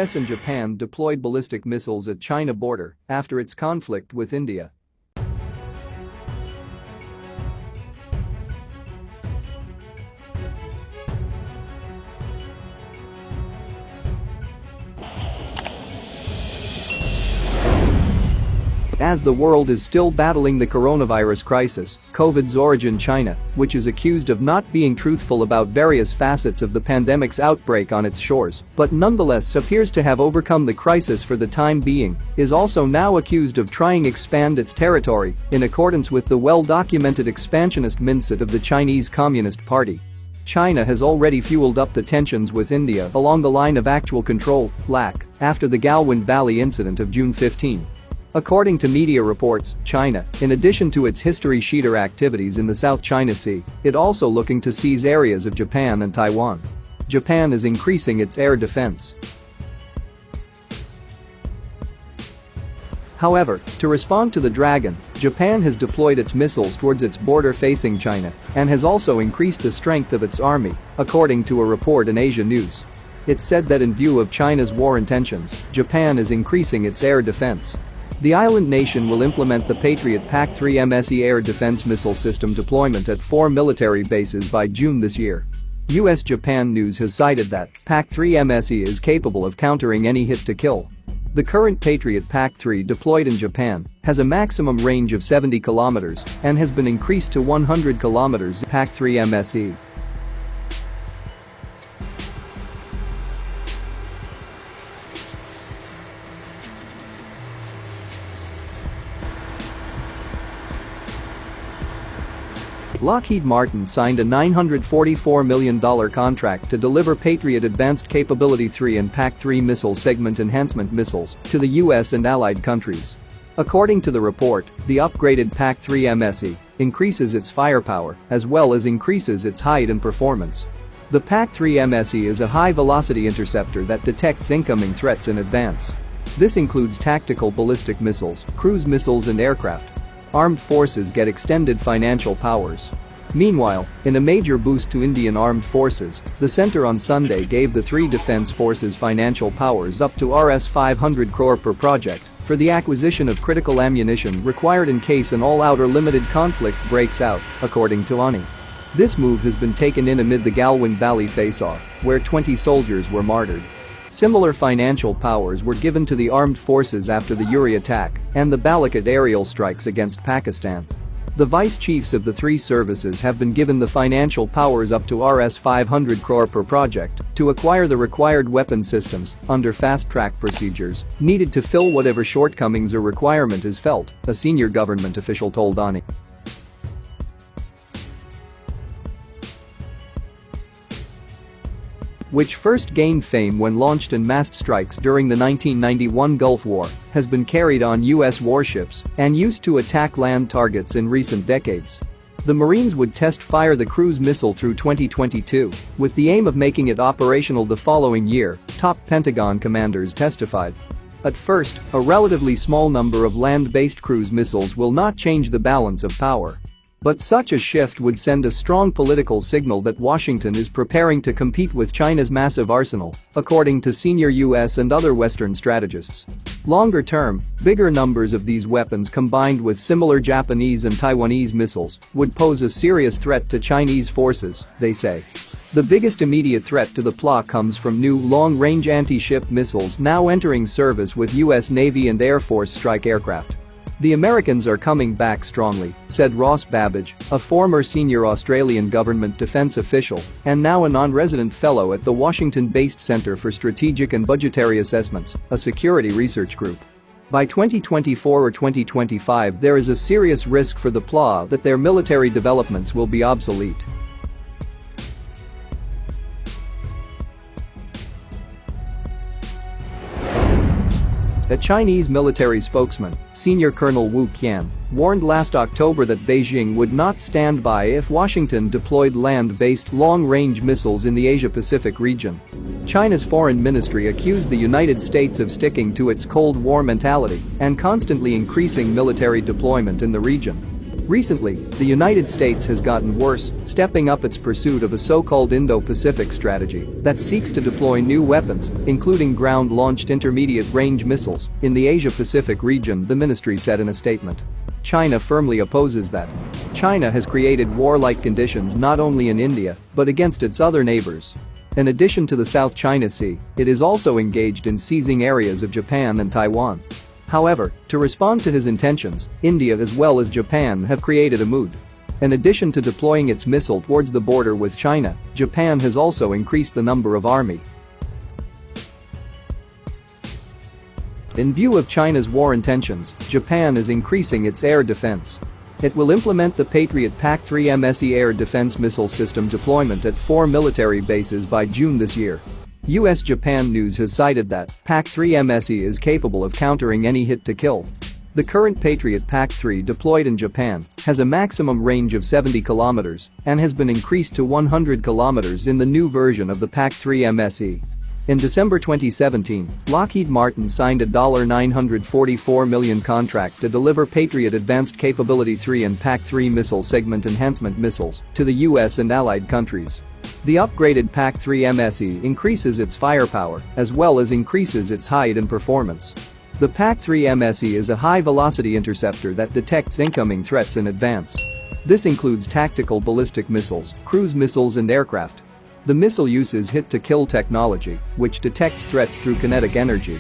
US and Japan deployed ballistic missiles at China border after its conflict with India. As the world is still battling the coronavirus crisis, COVID's origin China, which is accused of not being truthful about various facets of the pandemic's outbreak on its shores, but nonetheless appears to have overcome the crisis for the time being, is also now accused of trying to expand its territory, in accordance with the well-documented expansionist mindset of the Chinese Communist Party. China has already fueled up the tensions with India along the line of actual control, lack, after the Galwan Valley incident of June 15. According to media reports, China, in addition to its history-sheeter activities in the South China Sea, is also looking to seize areas of Japan and Taiwan. Japan is increasing its air defense. However, to respond to the Dragon, Japan has deployed its missiles towards its border facing China and has also increased the strength of its army, according to a report in Asia News. It said that in view of China's war intentions, Japan is increasing its air defense. The island nation will implement the Patriot PAC-3 MSE air defense missile system deployment at 4 military bases by June this year. US-Japan news has cited that PAC-3 MSE is capable of countering any hit to kill. The current Patriot PAC-3 deployed in Japan has a maximum range of 70 kilometers and has been increased to 100 kilometers. PAC-3 MSE. Lockheed Martin signed a $944 million contract to deliver Patriot Advanced Capability 3 and PAC-3 missile segment enhancement missiles to the US and allied countries. According to the report, the upgraded PAC-3 MSE increases its firepower as well as increases its height and performance. The PAC-3 MSE is a high-velocity interceptor that detects incoming threats in advance. This includes tactical ballistic missiles, cruise missiles and aircraft. Armed forces get extended financial powers. Meanwhile, in a major boost to Indian armed forces, the center on Sunday gave the three defense forces financial powers up to Rs 500 crore per project for the acquisition of critical ammunition required in case an all-out or limited conflict breaks out, according to ANI. This move has been taken in amid the Galwan Valley face-off, where 20 soldiers were martyred. Similar financial powers were given to the armed forces after the Uri attack and the Balakot aerial strikes against Pakistan. The vice chiefs of the three services have been given the financial powers up to Rs 500 crore per project to acquire the required weapon systems under fast-track procedures needed to fill whatever shortcomings or requirement is felt, a senior government official told ANI. Which first gained fame when launched in massed strikes during the 1991 Gulf War, has been carried on U.S. warships and used to attack land targets in recent decades. The Marines would test-fire the cruise missile through 2022, with the aim of making it operational the following year, top Pentagon commanders testified. At first, a relatively small number of land-based cruise missiles will not change the balance of power. But such a shift would send a strong political signal that Washington is preparing to compete with China's massive arsenal, according to senior US and other Western strategists. Longer term, bigger numbers of these weapons combined with similar Japanese and Taiwanese missiles would pose a serious threat to Chinese forces, they say. The biggest immediate threat to the PLA comes from new long-range anti-ship missiles now entering service with US Navy and Air Force strike aircraft. The Americans are coming back strongly, said Ross Babbage, a former senior Australian government defense official and now a non-resident fellow at the Washington-based Center for Strategic and Budgetary Assessments, a security research group. By 2024 or 2025 there is a serious risk for the PLA that their military developments will be obsolete. A Chinese military spokesman, Senior Colonel Wu Qian, warned last October that Beijing would not stand by if Washington deployed land-based long-range missiles in the Asia-Pacific region. China's foreign ministry accused the United States of sticking to its Cold War mentality and constantly increasing military deployment in the region. Recently, the United States has gotten worse, stepping up its pursuit of a so-called Indo-Pacific strategy that seeks to deploy new weapons, including ground-launched intermediate-range missiles, in the Asia-Pacific region, the ministry said in a statement. China firmly opposes that. China has created warlike conditions not only in India, but against its other neighbors. In addition to the South China Sea, it is also engaged in seizing areas of Japan and Taiwan. However, to respond to his intentions, India as well as Japan have created a mood. In addition to deploying its missile towards the border with China, Japan has also increased the number of army. In view of China's war intentions, Japan is increasing its air defense. It will implement the Patriot PAC-3 MSE air defense missile system deployment at 4 military bases by June this year. US Japan News has cited that PAC-3 MSE is capable of countering any hit to kill. The current Patriot PAC-3 deployed in Japan has a maximum range of 70 kilometers and has been increased to 100 kilometers in the new version of the PAC-3 MSE. In December 2017, Lockheed Martin signed a $944 million contract to deliver Patriot Advanced Capability 3 and PAC-3 missile segment enhancement missiles to the US and allied countries. The upgraded PAC-3 MSE increases its firepower as well as increases its height and performance. The PAC-3 MSE is a high-velocity interceptor that detects incoming threats in advance. This includes tactical ballistic missiles, cruise missiles and aircraft. The missile uses hit-to-kill technology, which detects threats through kinetic energy.